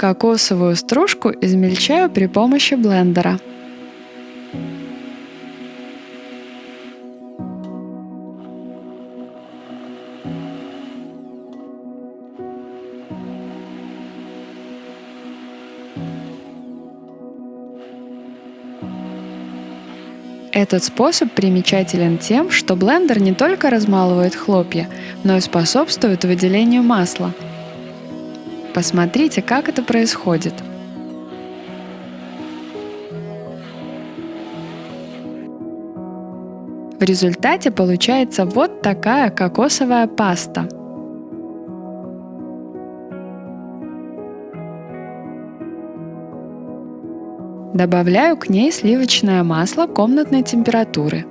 Кокосовую стружку измельчаю при помощи блендера. Этот способ примечателен тем, что блендер не только размалывает хлопья, но и способствует выделению масла. Посмотрите, как это происходит. В результате получается вот такая кокосовая паста. Добавляю к ней сливочное масло комнатной температуры.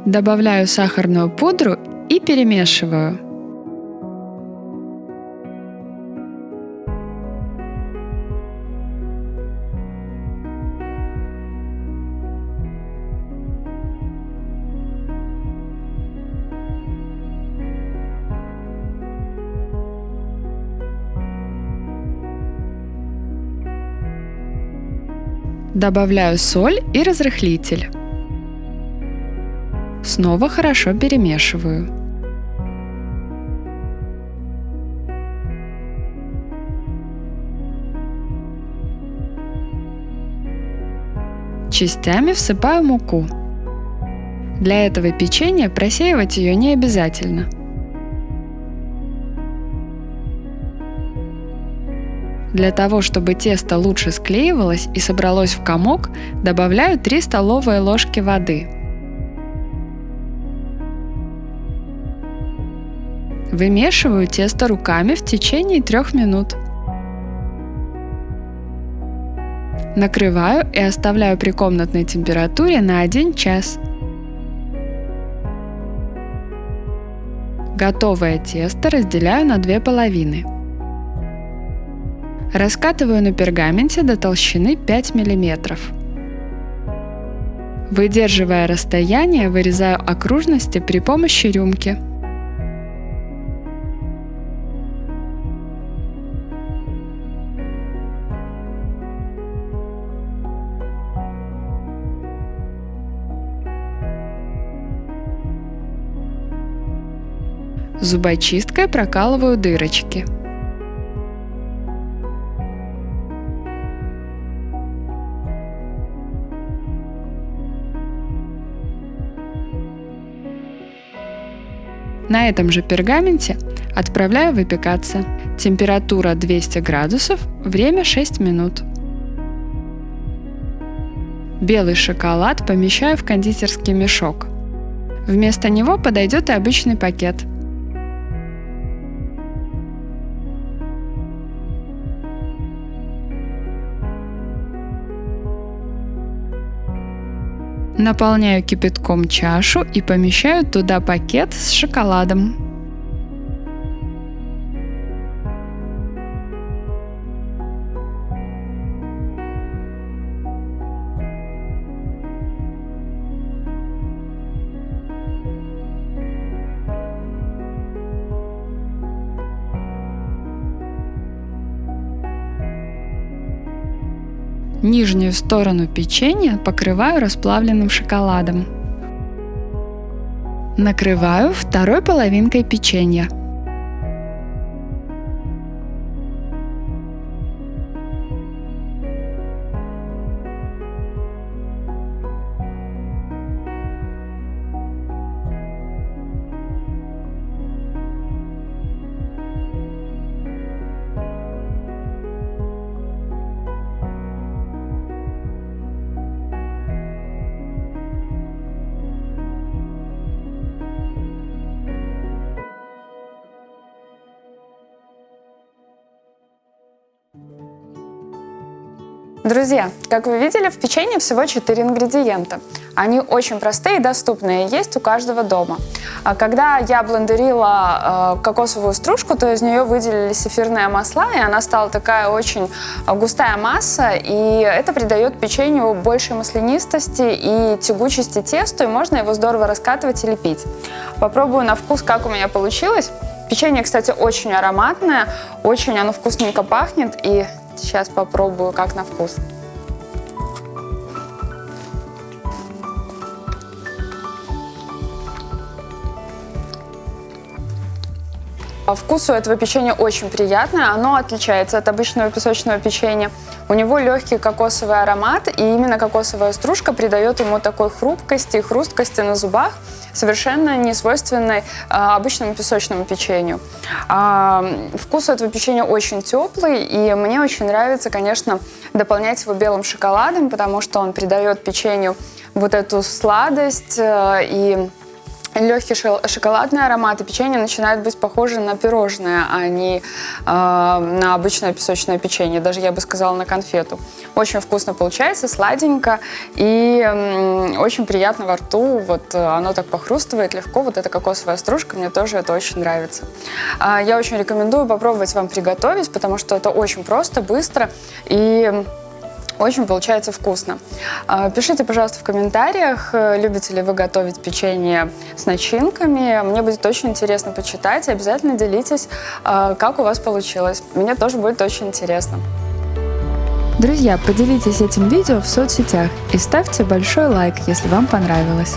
Добавляю сахарную пудру и перемешиваю. Добавляю соль и разрыхлитель. Снова хорошо перемешиваю. Частями всыпаю муку. Для этого печенья просеивать ее не обязательно. Для того, чтобы тесто лучше склеивалось и собралось в комок, добавляю 3 столовые ложки воды. Вымешиваю тесто руками в течение 3 минут. Накрываю и оставляю при комнатной температуре на 1 час. Готовое тесто разделяю на 2 половины. Раскатываю на пергаменте до толщины 5 мм. Выдерживая расстояние, вырезаю окружности при помощи рюмки. Зубочисткой прокалываю дырочки. На этом же пергаменте отправляю выпекаться. Температура 200 градусов, время 6 минут. Белый шоколад помещаю в кондитерский мешок. Вместо него подойдет и обычный пакет. Наполняю кипятком чашу и помещаю туда пакет с шоколадом. Нижнюю сторону печенья покрываю расплавленным шоколадом. Накрываю второй половинкой печенья. Друзья, как вы видели, в печенье всего 4 ингредиента. Они очень простые и доступные, есть у каждого дома. Когда я блендерила кокосовую стружку, то из нее выделились эфирные масла, и она стала такая очень густая масса, и это придает печенью большей маслянистости и тягучести тесту, и можно его здорово раскатывать и лепить. Попробую на вкус, как у меня получилось. Печенье, кстати, очень ароматное, очень оно вкусненько пахнет, и сейчас попробую, как на вкус. Вкус у этого печенья очень приятный, оно отличается от обычного песочного печенья. У него легкий кокосовый аромат, и именно кокосовая стружка придает ему такой хрупкости и хрусткости на зубах, совершенно не свойственной обычному песочному печенью. Вкус у этого печенья очень теплый, и мне очень нравится, конечно, дополнять его белым шоколадом, потому что он придает печенью вот эту сладость и легкий шоколадный аромат, и печенье начинает быть похоже на пирожное, а не на обычное песочное печенье, даже я бы сказала на конфету. Очень вкусно получается, сладенько и очень приятно во рту, вот оно так похрустывает легко, вот эта кокосовая стружка, мне тоже это очень нравится. Я очень рекомендую попробовать вам приготовить, потому что это очень просто, быстро и очень получается вкусно. Пишите, пожалуйста, в комментариях, любите ли вы готовить печенье с начинками. Мне будет очень интересно почитать. И обязательно делитесь, как у вас получилось. Мне тоже будет очень интересно. Друзья, поделитесь этим видео в соцсетях и ставьте большой лайк, если вам понравилось.